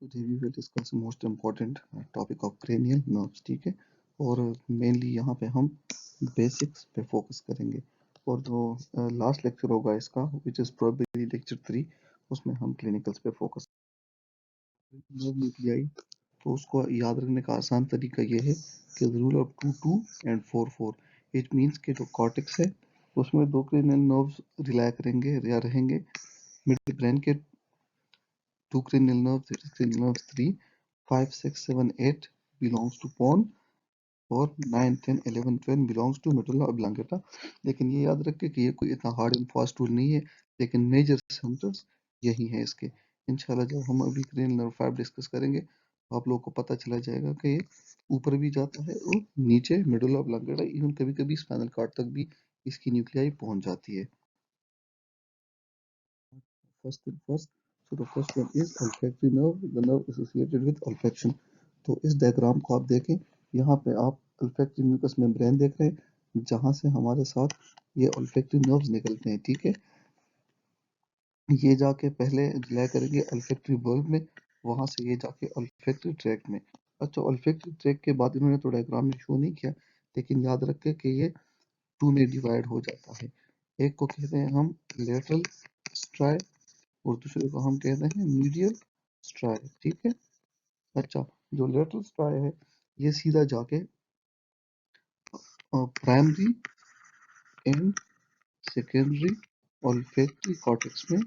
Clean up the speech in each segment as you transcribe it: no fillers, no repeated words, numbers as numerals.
Today we will discuss most important topic of cranial nerves. ठीक है, और mainly यहाँ पे हम बेसिक्स पे फोकस करेंगे। और जो लास्ट लेक्चर होगा इसका विच इज़ प्रोबेबली लेक्चर 3, उसमें हम क्लिनिकल्स पे फोकस नर्व न्यूक्लियाई। तो उसको याद रखने का आसान तरीका ये है कि rule of 2 2 and 4 4। It means कि जो कॉर्टेक्स है उसमें दो क्रेनियल नर्व्स रिलाई करेंगे या रहेंगे। मिड ब्रेन के two cranial nerves, that is cranial nerves 3, 5, 6, 7, 8 belongs to pons, और 9, 10, 11, 12 belongs to medulla oblongata। लेकिन ये याद रखें कि ये कोई इतना हार्ड एंड फास्ट टूल नहीं है, लेकिन मेजर सेंटर्स यही हैं इसके। इंशाल्लाह जब हम अभी cranial nerve 5 डिस्कस करेंगे तो आप लोगों को पता चला जाएगा कि ये ऊपर भी जाता है और नीचे medulla oblongata, इवन कभी कभी स्पाइनल कॉर्ड तक भी इसकी न्यूक्लियाई पहुंच जाती है। First thing first, so the first one is olfactory nerve, the nerve associated with olfaction। तो इस डायग्राम को आप देखें, यहाँ पे आप olfactory mucous membrane देख रहे हैं, जहाँ से हमारे साथ ये olfactory nerves निकलते हैं। ठीक है, ये जाके पहले रिलाई करेंगे olfactory bulb में, वहां से ये जाके olfactory tract में। अच्छा, olfactory tract के बाद इन्होंने तो डायग्राम में शो नहीं किया, लेकिन याद रखें कि ये टू में डिवाइड हो जाता है। एक को कहते हैं हम लेटरल स्ट्राई और दूसरे को हम कहते हैं मीडियल स्ट्राई। ठीक है, अच्छा, जो लेटरल स्ट्राई है ये सीधा जाके primary and secondary olfactory cortex में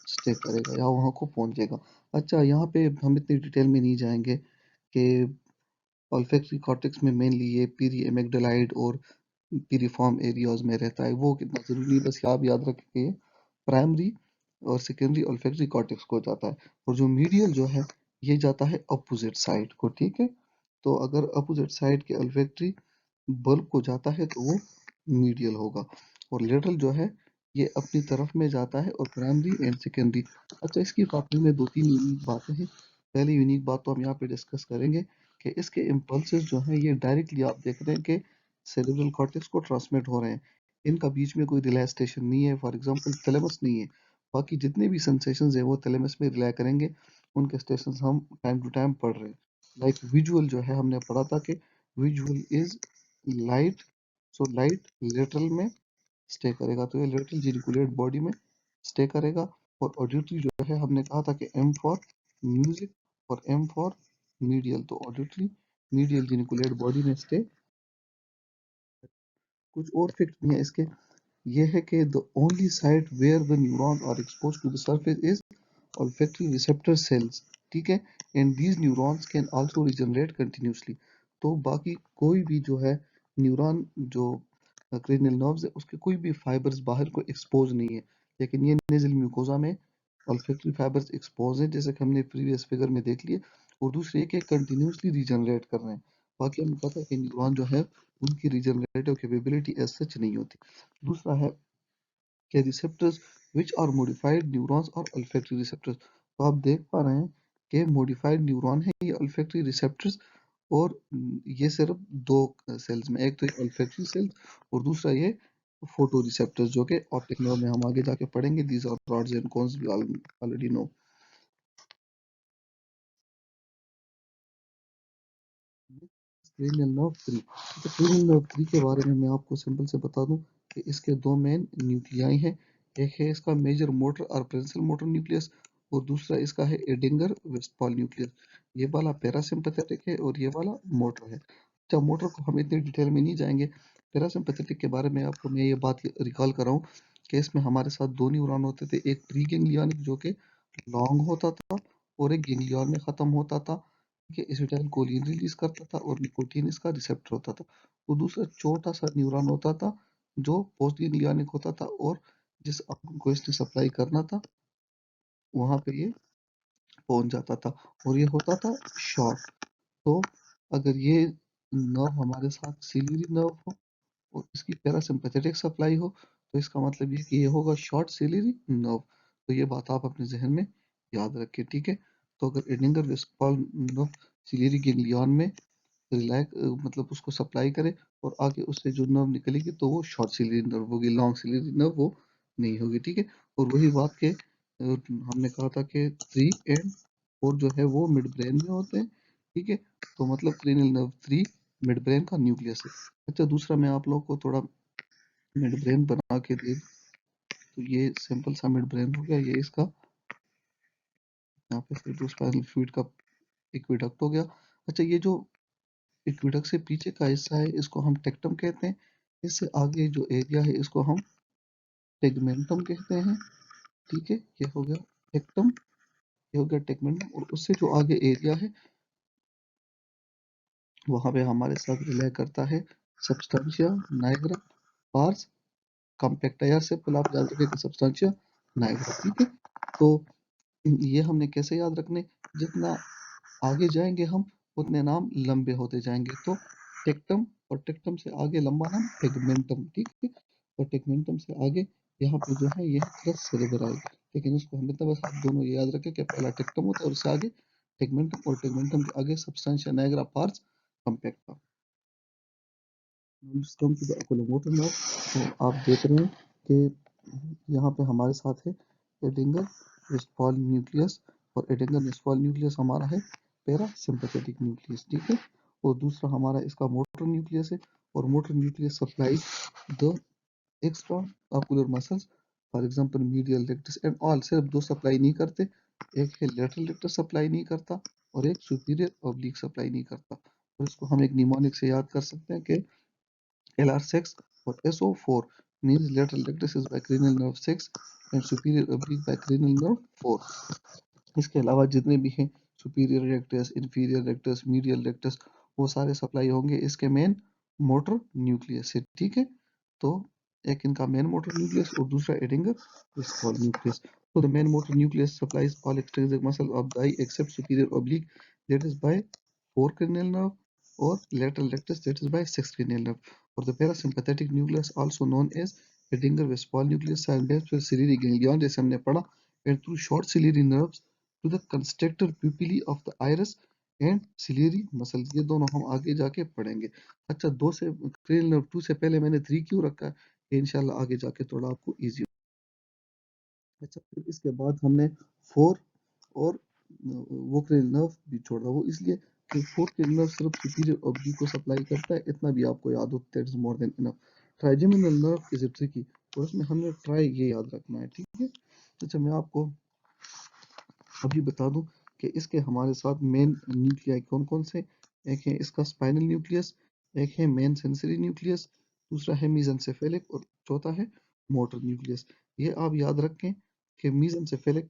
स्टे करेगा या वहां को पहुंचेगा। अच्छा, यहाँ पे हम इतनी डिटेल में नहीं जाएंगे कि ऑल्फैक्टरी कॉर्टेक्स में मेनली ये पीरी एमिगडालाइड और पीरिफॉर्म एरियाज में रहता है, वो कितना जरूरी नहीं, बस आप याद रखें प्राइमरी और सेकेंडरी ऑल्फैक्टरी कॉर्टेक्स को जाता है, और जो मीडियल जो है ये जाता है अपोजिट साइड को। ठीक है, तो अगर अपोजिट साइड के ऑल्फैक्टरी बल्ब को जाता है तो वो मीडियल होगा, और लेटरल जो है ये अपनी तरफ में जाता है, और प्राइमरी एंड सेकेंडरी। अच्छा, इसकी काफी में दो तीन यूनिक बातें हैं। पहली यूनिक बात तो हम यहाँ पे डिस्कस करेंगे कि इसके इम्पल्सेस जो हैं ये डायरेक्टली आप देख रहे हैं कि सेरेब्रल कॉर्टेक्स को ट्रांसमिट हो रहे हैं, इनका बीच में कोई रिले स्टेशन नहीं है। फॉर एग्जांपल थैलेमस नहीं है, बाकी जितने भी सेंसेशंस है वो थैलेमस में रिले करेंगे, उनके स्टेशंस हम टाइम टू टाइम पढ़ रहे हैं। लाइक विजुअल जो है हमने पढ़ा था कि visual is light, so light lateral में स्टे करेगा, तो ये लेटरल जेनिकुलेट बॉडी में स्टे करेगा। और ऑडिटरी जो है हमने कहा था कि एम फॉर म्यूजिक और एम फॉर मीडियल, तो ऑडिटरी मीडियल जेनिकुलेट बॉडी में स्टे। कुछ और फैक्ट भी है इसके, ये है कि the only site where the neurons are exposed to the surface is olfactory receptor cells। ठीक है, and these neurons can also regenerate continuously। तो बाकी कोई भी जो है न्यूरॉन जो क्रेनियल नर्व्स है उसके कोई भी फाइबर्स बाहर को एक्सपोज नहीं है, लेकिन ये नेजल म्यूकोजा में olfactory फाइबर्स एक्सपोज हैं, जैसे कि हमने प्रीवियस फिगर में देख लिए, और दूसरे के कंटिन्यूसली रीजनरेट कर रहे हैं। बाकी हमें पता है कि न्यूरॉन जो है उनकी रीजनरेटिव कैपेबिलिटी एज सच नहीं होती। दूसरा है के receptors which are modified neurons और olfactory रिसेप्टर्स। तो आप देख पा रहे हैं कि मॉडिफाइड न्यूरॉन है ये olfactory रिसेप्टर्स, और ये सिर्फ दो सेल्स में, एक तो ये olfactory सेल्स और दूसरा ये फोटो रिसेप्टर्स, जो कि ऑप्टिक नर्व में हम आगे जाके पढ़ेंगे। These are rods and cones, we already know. Cranial nerve 3, तो क्रेनियल नर्व 3 के बारे में मैं आपको सिंपल से बता दूं कि इसके दो मेन न्यूक्लियाई हैं। एक है इसका मेजर मोटर और प्रिंसिपल मोटर न्यूक्लियस, और दूसरा इसका है एडिंगर वेस्टफॉल न्यूक्लियस। ये वाला पैरासिम्पथेटिक है और ये वाला मोटर है। अच्छा, मोटर को हम इतनी डिटेल में नहीं जाएंगे। पैरासिम्पथेटिक के बारे में आपको मैं ये बात रिकॉल कर रहा हूँ कि इसमें हमारे साथ दो न्यूरॉन होते थे, एक प्री गैंग्लियनिक जो कि लॉन्ग होता था और एक गैंग्लियन में खत्म होता था, कि एसिटाइल कोलिन रिलीज करता था और निकोटीन इसका रिसेप्टर होता था। तो दूसरा छोटा सा न्यूरॉन होता था जो पोस्ट गैंग्लियनिक होता था, और जिस ऑर्गन को इसने सप्लाई करना था वहां पे ये पहुंच जाता था, और ये होता था शॉर्ट। तो अगर ये नर्व हमारे साथ सिलियरी नर्व हो और इसकी पैरासिम्पथेटिक सप्लाई हो, तो इसका मतलब ये कि ये होगा शॉर्ट सिलियरी नर्व। तो ये बात आप अपने जहन में याद रखें। ठीक है, तो अगर एडिंगर वेस्टफॉल नर्व सिलियरी गैंग्लियन में मतलब उसको सप्लाई करे और आगे उससे जो नर्व निकलेगी तो वो शॉर्ट सिलियरी नर्व होगी, लॉन्ग सिलियरी नर्व वो नहीं होगी। ठीक है, और वही बात के हमने कहा था कि 3 एंड 4 जो है वो मिड ब्रेन में होते हैं, ठीक है। तो मतलब क्रेनियल नर्व 3 मिड ब्रेन का न्यूक्लियस है। अच्छा, दूसरा मैं आप लोगों को थोड़ा मिड ब्रेन बना के दे, तो ये सिंपल सा मिड ब्रेन हो गया, ये इसका यहाँ पे सेरेब्रोस्पाइनल फ्लूइड का एक्वेडक्ट हो गया। अच्छा, ये जो एक्वेडक्ट से पीछे का हिस्सा है इसको हम टेक्टम कहते हैं। इससे आगे जो एरिया है इसको हम टेगमेंटम कहते हैं, ठीक है। ये हो गया टेक्टम, ये हो गया टेगमेंटम, और उससे जो आगे एरिया है वहां पे हमारे साथ रिले करता है सब्सटेंशिया नाइग्रा पार्स कॉम्पैक्टा, यार सिंपल आप याद रखें सब्सटेंशिया नाइग्रा, ठीक है। तो ये हमने कैसे याद रखने, जितना आगे जाएंगे हम उतने नाम लंबे होते जाएंगे। तो टेक्टम, और टेक्टम से आगे लंबा नाम टेगमेंटम, ठीक है। और टेगमेंटम से आगे यहाँ पे जो है ये प्लस सेरेब्राई, लेकिन उसको हम इतना बस आप दोनों ये याद रखें कि पहला टेक्टम होता है और उससे आगे टेगमेंटम, और टेगमेंटम के आगे substantia nigra pars compacta. Come to the oculomotor nerve, तो आप देख रहे हैं कि यहाँ पे हमारे साथ है एडिंगर वेस्टफॉल न्यूक्लियस, और एडिंगर वेस्टफॉल न्यूक्लियस हमारा है पैरासिम्पैथेटिक न्यूक्लियस, ठीक है। और दूसरा हमारा इसका मोटर न्यूक्लियस है, और motor nucleus supply the extra ocular muscles, for example medial rectus and all. सिर्फ दो सप्लाई नहीं करते, एक है लेटरल रेक्टस सप्लाई नहीं करता, और एक सुपीरियर ऑब्लिक सप्लाई नहीं करता। और इसको हम एक निमोनिक से याद कर सकते हैं कि LR6 or SO4 means lateral rectus is bicarinal nerve 6 and superior oblique bicarinal nerve 4। इसके अलावा जितने भी हैं superior rectus, inferior rectus, medial rectus, वो सारे सप्लाई होंगे इसके मेन मोटर न्यूक्लियस से, ठीक है। तो एक इनका मेन मोटर न्यूक्लियस और दूसरा एडिंगर स्मॉल न्यूक्लियस। तो the main motor nucleus supplies all extrinsic muscle of the eye except superior oblique, that is by 4 cranial nerve, or lateral rectus, that is by 6 cranial nerve. Or the parasympathetic nucleus, also known as Edinger-Westphal nucleus, synapse with ciliary ganglion, जैसे हमने पढ़ा, and through short ciliary nerves to the constrictor pupillae of the iris and ciliary muscles। ये दोनों हम आगे जाके पढ़ेंगे। अच्छा, दो से cranial nerve 2 से पहले मैंने 3 क्यों रखा है, ये इंशाल्लाह आगे जाके थोड़ा आपको इजी। अच्छा, फिर इसके बाद हमने 4 और वो cranial nerve भी छोड़ा, वो इसलिए कि 4 cranial nerve सिर्फ superior oblique को सप्लाई करता है, इतना भी आपको याद हो, that is more than enough. Trigeminal nerve is tricky, और उसमें हमने ट्राई ये याद रखना है, ठीक है। अच्छा, मैं आपको अभी बता दूं कि इसके हमारे साथ मेन न्यूक्लियाई कौन कौन से। एक है इसका स्पाइनल न्यूक्लियस, एक है मेन सेंसरी न्यूक्लियस, दूसरा है मीजेंसेफेलिक, और चौथा है मोटर न्यूक्लियस। ये आप याद रखें कि मीजेंसेफेलिक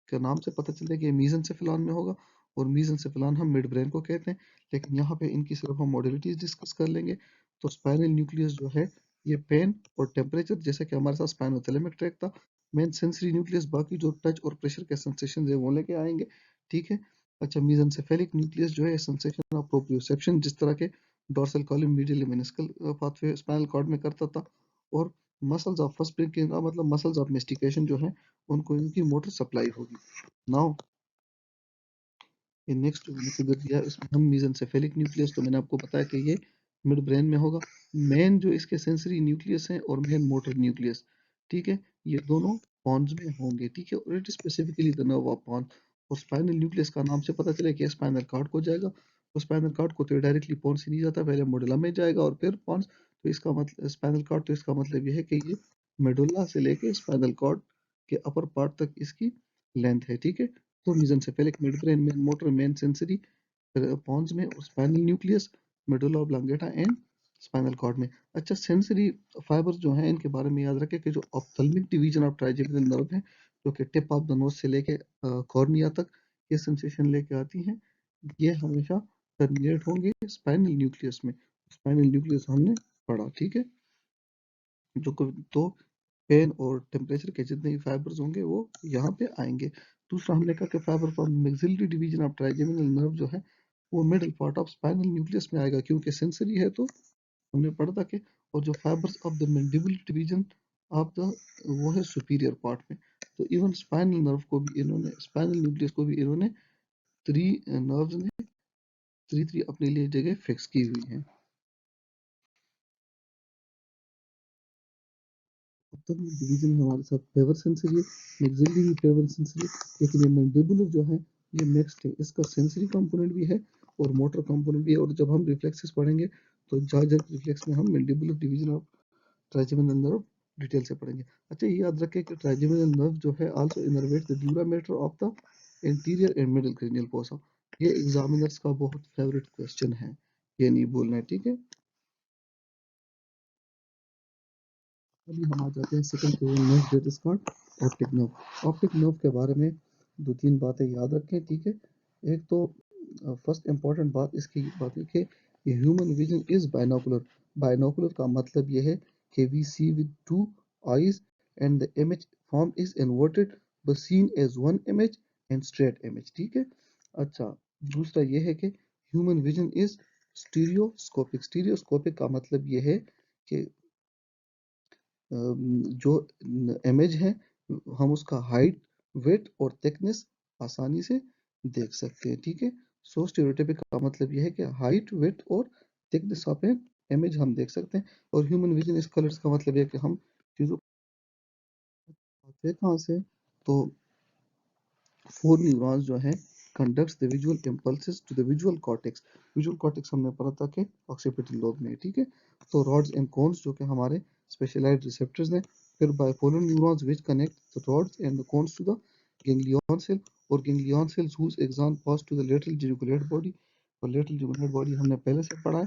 के नाम से पता चलता है कि मीजेंसेफेलॉन में होगा, और मीजेंसेफेलॉन हम मिड ब्रेन को कहते हैं, लेकिन यहाँ पे इनकी सिर्फ हम मॉडलिटीज डिस्कस कर लेंगे। तो स्पाइनल न्यूक्लियस जो है ये पेन और टेम्परेचर, जैसे कि हमारे साथ स्पाइनोथैलेमिक ट्रैक था। मेन सेंसरी न्यूक्लियस बाकी जो टच और प्रेशर के सेंसेशन है वो लेके आएंगे, ठीक है। अच्छा, मीजेंसेफेलिक न्यूक्लियस जो है सेंसेशन ऑफ प्रोप्रियोसेप्शन, जिस तरह के dorsal column medial lemniscal pathway spinal cord में करता था। और मसल्स ऑफ फर्स्ट ब्रेकिंग का मतलब मसल्स ऑफ मेस्टिकेशन जो है उनको इनकी मोटर सप्लाई होगी। नाउ ये नेक्स्ट मैंने फिगर दिया, इसमें हम मीजेंसेफेलिक न्यूक्लियस, तो मैंने आपको बताया कि ये मिड ब्रेन में होगा। मेन जो इसके सेंसरी न्यूक्लियस है और मेन मोटर न्यूक्लियस, ठीक है, ये दोनों पॉन्स में होंगे, ठीक है। और it specifically the nerve of porn. और स्पाइनल न्यूक्लियस का नाम से पता चले कि स्पाइनल कार्ड को जाएगा, तो स्पाइनल कार्ड को तो डायरेक्टली पॉन्स से नहीं जाता, पहले मोडुला में जाएगा और फिर पॉन्स। तो इसका मतलब स्पाइनल कार्ड, तो इसका मतलब ये है कि ये मेडुला से लेके स्पाइनल कॉर्ड के अपर पार्ट तक इसकी लेंथ है, ठीक है। तो mesencephalic midbrain, main motor, main sensory pons में, और spinal nucleus medulla oblongata and spinal cord में। अच्छा, सेंसरी फाइबर जो है इनके बारे में याद रखें कि जो ophthalmic division of trigeminal nerve है, जो कि टिप ऑफ द नोज से लेके कॉर्निया तक ये सेंसेशन लेके आती हैं, ये हमेशा टर्मिनेट होंगे स्पाइनल न्यूक्लियस में। स्पाइनल न्यूक्लियस हमने पढ़ा, ठीक है। जो तो पेन और टेम्परेचर के जितने भी फाइबर्स होंगे वो यहाँ पे आएंगे। दूसरा हमने कहा कि fibre from maxillary division of trigeminal nerve जो है वो middle part of spinal nucleus में आएगा, क्योंकि सेंसरी है, तो हमने पढ़ा था कि। और जो fibres of the mandible division of the, वो है सुपीरियर पार्ट में। तो इवन स्पाइनल नर्व को भी इन्होंने, स्पाइनल न्यूक्लियस को भी इन्होंने थ्री नर्व्स ने थ्री थ्री अपने लिए जगह फिक्स की हुई है। तब डिवीजन में हमारे साथ फेवर सेंसरी है, मैक्सिलरी भी फेवर सेंसरी है, लेकिन ये मैंडिबुलर जो है ये नेक्स्ट है, इसका सेंसरी कंपोनेंट भी है और मोटर कंपोनेंट भी है। और जब हम रिफ्लेक्सेस पढ़ेंगे तो जॉर्ज रिफ्लेक्स में हम mandibular division of trigeminal nerve detail से पढ़ेंगे। अच्छा, ये याद रखें कि ट्राइजेमिनल नर्व जो है also innervate the dura mater of the interior and middle cranial fossa. ये एग्जामिनर्स का बहुत फेवरेट क्वेश्चन है, ये नहीं भूलना है, ठीक है। अभी हम आ जाते हैं second nerve that is called optic nerve. Optic nerve के बारे में दो तीन बातें याद रखें, ठीक है। एक तो फर्स्ट इंपॉर्टेंट बात इसकी बात है कि human vision is binocular. Binocular का मतलब यह है कि we see with two eyes and the image form is inverted but seen as one image and straight image, ठीक है। अच्छा, दूसरा यह है कि human vision is stereoscopic. Stereoscopic का मतलब यह है कि जो इमेज है हम उसका हाइट, वेट और थिकनेस आसानी से देख सकते हैं, ठीक है। सो स्टेरियोटाइपिक का मतलब यह है कि हाइट, वेट और थिकनेस ऑफ ए इमेज हम देख सकते हैं। और ह्यूमन विजन इस कलर्स का मतलब यह है कि हम चीजों को देखते हैं कहाँ से, तो फोर न्यूरॉन्स जो हैं conducts the visual impulses to the visual cortex. Visual cortex हमने पढ़ा था कि ऑक्सीपिटल लोब में है, ठीक है। तो रॉड्स एंड कोन्स जो कि हमारे स्पेशलाइज्ड रिसेप्टर्स हैं। फिर bipolar neurons which connect the rods and the cones to the ganglion cell, और ganglion cells whose axon pass to the lateral geniculate body. और लेटरल जेनिकुलेट बॉडी हमने पहले से पढ़ा है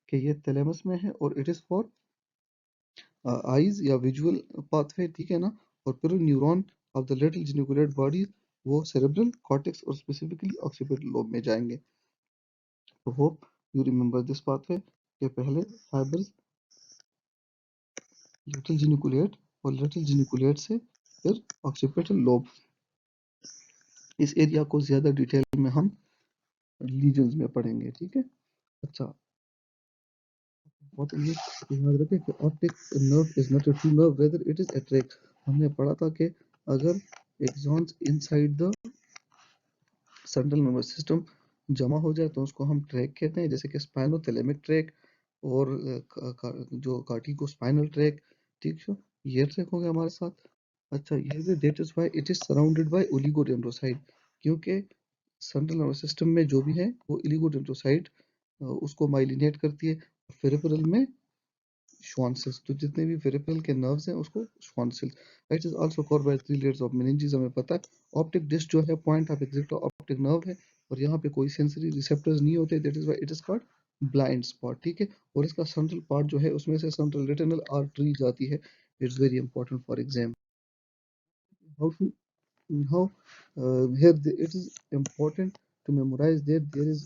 कि ये थैलेमस में है और इट इज फॉर आईज या विजुअल पाथवे, ठीक है ना। और फिर neuron of the little geniculate body वो सेरेब्रल कॉर्टेक्स और स्पेसिफिकली ऑक्सीपिटल लोब में जाएंगे। तो hope you remember this pathway के पहले फाइबर्स लिटिल जेनिकुलेट और लिटिल जेनिकुलेट से फिर ऑक्सीपिटल लोब। इस एरिया को ज्यादा डिटेल में हम लीजन्स में पढ़ेंगे, ठीक है। अच्छा, बहुत ये याद रखें कि optic nerve is not a true nerve whether it is a tract। हमने पढ़ा था कि अगर axons inside the central nervous system जमा हो जाए तो उसको हम ट्रैक कहते हैं, जैसे कि स्पाइनोथैलेमिक ट्रैक और जो कार्टी को स्पाइनल ट्रैक, ठीक है। ये ट्रैक हो गया हमारे साथ। अच्छा, ये that is why it is surrounded by oligodendrocyte, क्योंकि सेंट्रल नर्वस सिस्टम में जो भी है वो ओलिगोडेंड्रोसाइट उसको माइलिनेट करती है। पेरिफेरल में श्वान सेल्स, तो जितने भी पेरिफेरल के नर्व्स हैं उसको Schwann cells. It is also covered by three layers of meninges, हमें पता है। ऑप्टिक डिस्क जो है point of exit optic nerve है और यहाँ पे कोई सेंसरी रिसेप्टर्स नहीं होते, that is why it is called blind spot, ठीक है। और इसका सेंट्रल पार्ट जो है उसमें से सेंट्रल रेटिनल आर्टरी जाती है। It's very important for exam. How to how it is important to memorize that there is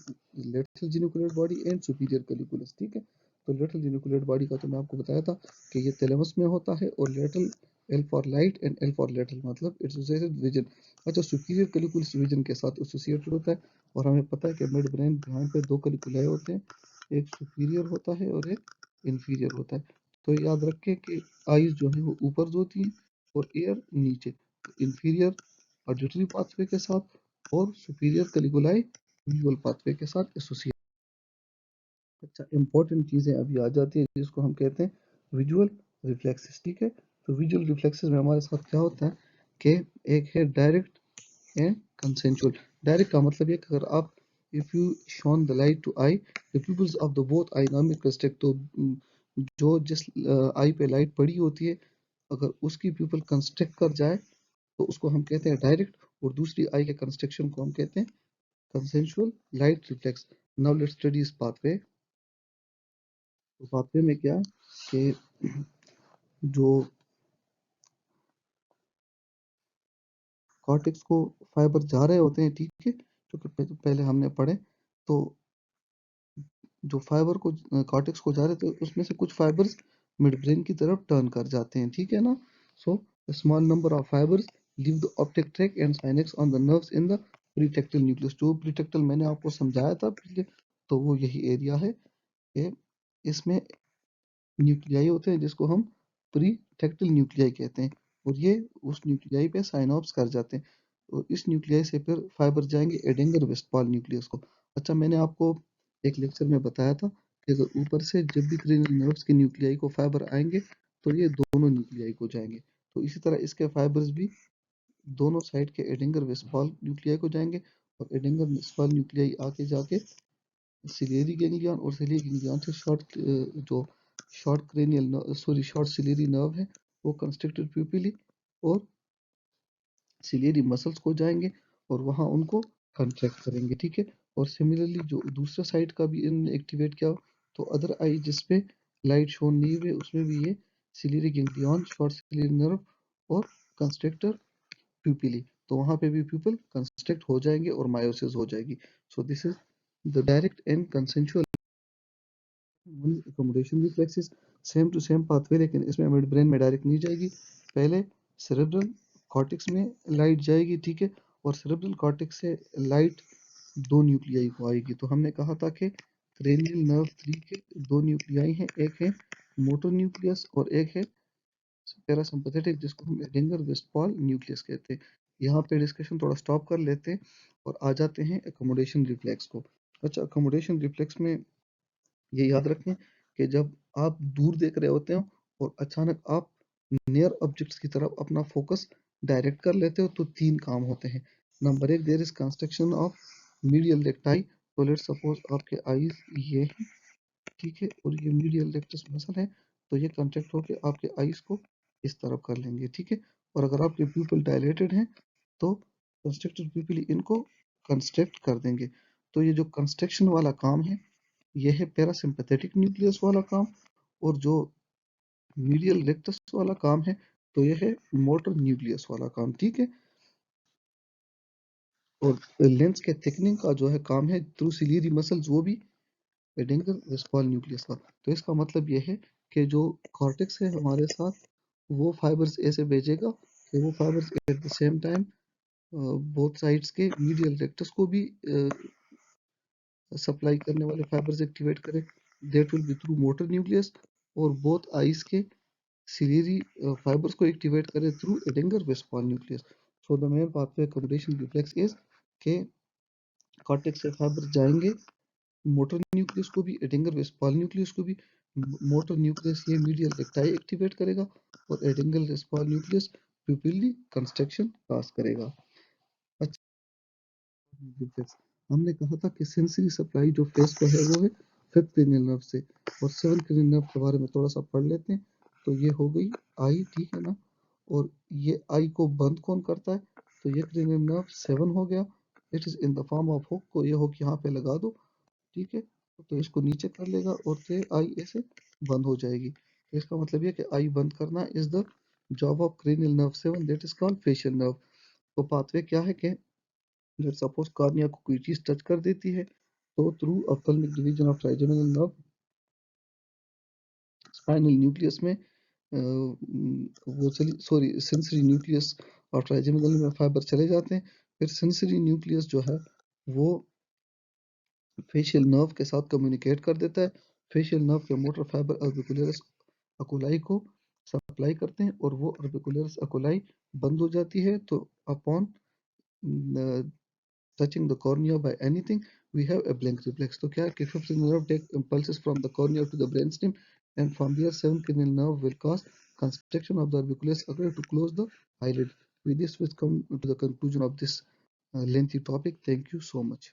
lateral geniculate body and superior colliculus, ठीक है। तो lateral geniculate body का तो मैं आपको बताया था कि ये थैलेमस में होता है और lateral L for light and L for lateral मतलब it's associated vision। अच्छा, superior colliculus vision के साथ associated होता है और हमें पता है कि मिड ब्रेन यहाँ पे दो colliculi होते हैं, एक superior होता है और एक inferior होता है। तो याद रखें कि आईज जो है वो ऊपर होती है और एयर नीचे, इंफीरियर ऑडिटरी पाथवे के साथ और सुपीरियर कैलिकुलाई विजुअल पाथवे के साथ एसोसिएट। अच्छा, इंपॉर्टेंट चीजें अभी आ जाती है जिसको हम कहते हैं विजुअल रिफ्लेक्सेस, ठीक है। तो विजुअल रिफ्लेक्सेस में हमारे साथ क्या होता है कि एक है डायरेक्ट एंड कंसेंचुअल। डायरेक्ट का मतलब ये कि अगर आप if you shone the light to eye the pupils of the both eye नाम कंस्ट्रक्ट, तो जो जिस आई पे लाइट पड़ी होती है अगर उसकी प्यूपल कंस्ट्रक्ट कर जाए तो उसको हम कहते हैं डायरेक्ट, और दूसरी आई के कंस्ट्रक्शन को हम कहते हैं consensual light reflex. Now let's study इस पाथवे। तो पाथवे में क्या है कि जो कॉर्टेक्स को फाइबर जा रहे होते हैं, ठीक है, जो कि पहले हमने पढ़े। तो जो फाइबर को कॉर्टेक्स को जा रहे थे उसमें से कुछ फाइबर्स मिड ब्रेन की तरफ टर्न कर जाते हैं, ठीक है ना। So small number of fibres leave the optic tract and synapse on the nerves in the pretectal nucleus. जो प्रीटेक्टल मैंने आपको समझाया था पिछले, तो वो यही एरिया है कि इसमें न्यूक्लियाई होते हैं जिसको हम प्रीटेक्टल न्यूक्लियाई कहते हैं, और ये उस न्यूक्लियाई पे साइनॉप्स कर जाते हैं और इस न्यूक्लियाई से फिर फाइबर जाएंगे एडेंगर वेस्टफॉल न्यूक्लियस को। अच्छा, मैंने आपको एक लेक्चर में बताया था कि अगर ऊपर से जब भी क्रेनियल नर्व्स के न्यूक्लियाई को फाइबर आएंगे तो ये दोनों न्यूक्लियाई को जाएंगे। तो इसी तरह इसके फाइबर्स भी दोनों साइड के एडिंगर वेस्फॉल न्यूक्लियाई को जाएंगे, और एडिंगर वेस्फॉल न्यूक्लियाई आके जाके सिलेरी गैंग्लियन, और सिलेरी गैंग्लियन से जो शॉर्ट सिलेरी नर्व है वो कंस्ट्रक्टेड प्यूपिली और सिलेरी मसल्स को जाएंगे और वहां उनको कंट्रैक्ट करेंगे, ठीक है। और सिमिलरली जो दूसरा साइड का भी इन्होंने एक्टिवेट किया, तो अदर आई जिसपे लाइट शोन नहीं हुई उसमें भी ये ciliary ganglion, short ciliary nerve और कंस्ट्रक्टर प्यूपिली, तो वहां पे भी प्यूपल कंस्ट्रक्ट हो जाएंगे और मायोसिस हो जाएगी। So this is the direct and consensual accommodation reflexes, same to same pathway, लेकिन इसमें मिड ब्रेन में डायरेक्ट नहीं जाएगी। पहले सेरेब्रल कॉर्टेक्स में लाइट जाएगी, ठीक है, और सेरेब्रल कॉर्टेक्स से लाइट दो न्यूक्लियाई को आएगी। तो हमने कहा था कि क्रेनियल नर्व 3 के दो न्यूक्लियाई हैं, एक है मोटर न्यूक्लियस और एक है पैरासिम्पथेटिक, जिसको हम एडिंगर वेस्टफॉल न्यूक्लियस कहते हैं। यहाँ पे डिस्कशन थोड़ा स्टॉप कर लेते हैं और आ जाते हैं एकोमोडेशन रिफ्लेक्स को। अच्छा, एकोमोडेशन रिफ्लेक्स में ये याद रखें कि जब आप दूर देख रहे होते हो और अचानक आप नियर ऑब्जेक्ट्स की तरफ अपना फोकस डायरेक्ट कर लेते हो, तो तीन काम होते हैं। नंबर एक, there is construction of medial recti. तो लेट्स सपोज आपके आईज ये है, ठीक है, और ये मीडियल रेक्टस मसल है, तो ये कंट्रैक्ट होकर आपके आईज को इस तरफ कर लेंगे, ठीक है। और अगर आपके प्यूपिल डायलेटेड हैं तो कंस्ट्रक्टेड प्यूपिल इनको कंस्ट्रक्ट कर देंगे। तो ये जो कंस्ट्रक्शन वाला काम है ये है पैरासिम्पथेटिक न्यूक्लियस वाला काम, और जो मीडियल रेक्टस वाला काम है तो ये है मोटर न्यूक्लियस वाला काम, ठीक है। और लेंस के थिकनिंग का जो है काम है थ्रू सिलियरी मसल्स, वो भी एडिंगर वेस्फॉल न्यूक्लियस का। तो इसका मतलब ये है कि जो कॉर्टेक्स है हमारे साथ वो फाइबर्स ऐसे भेजेगा कि वो fibres at the same time both sides के मीडियल रेक्टस को भी सप्लाई करने वाले फाइबर्स एक्टिवेट करें, that will be through motor nucleus, और बोथ आईज के सिलेरी फाइबर्स को एक्टिवेट करें through Edinger Westphal nucleus. So the main pathway communication reflex is के कॉर्टेक्स से फाइबर जाएंगे मोटर न्यूक्लियस को भी, एडिंगर वेस्फॉल न्यूक्लियस को भी। मोटर न्यूक्लियस ये मीडियल रेक्टाई एक्टिवेट करेगा और एडिंगल वेस्फॉल न्यूक्लियस प्यूपिली कंस्ट्रक्शन पास करेगा। अच्छा, रिफ्लेक्स हमने कहा था कि सेंसरी सप्लाई जो फेस को है वो है फिफ्थ क्रेनियल नर्व से, और सेवन क्रेनियल नर्व के बारे में थोड़ा सा पढ़ लेते हैं। तो ये हो गई आई, ठीक है ना, और ये आई को बंद कौन करता है, तो ये क्रेनियल नर्व 7 हो गया। It is in the form of hook, को ये हुक यहाँ पे लगा दो, ठीक है, तो इसको नीचे कर लेगा और फिर आई ऐसे बंद हो जाएगी। तो इसका मतलब ये कि आई बंद करना is the job of cranial nerve 7, that is called facial nerve. तो पाथवे क्या है कि जब सपोज कार्निया को कोई चीज टच कर देती है, तो through ophthalmic division of trigeminal nerve spinal nucleus में वो सॉरी सेंसरी न्यूक्लियस और ट्राइजेमिनल में फाइबर चले जाते हैं। फिर सेंसरी न्यूक्लियस जो है वो फेशियल नर्व के साथ कम्युनिकेट कर देता है। फेशियल नर्व के मोटर फाइबर ऑर्बिकुलरिस अकुलाई को सप्लाई करते हैं, और वो ऑर्बिकुलरिस अकुलाई बंद हो जाती है। तो upon touching the cornea by anything, we have a blink reflex. तो क्या है कि fifth nerve take impulses from the cornea to the brainstem, and from there seventh cranial nerve will cause constriction of the orbiculus occur to close the eyelid. With this, we come to the conclusion of this lengthy topic. Thank you so much.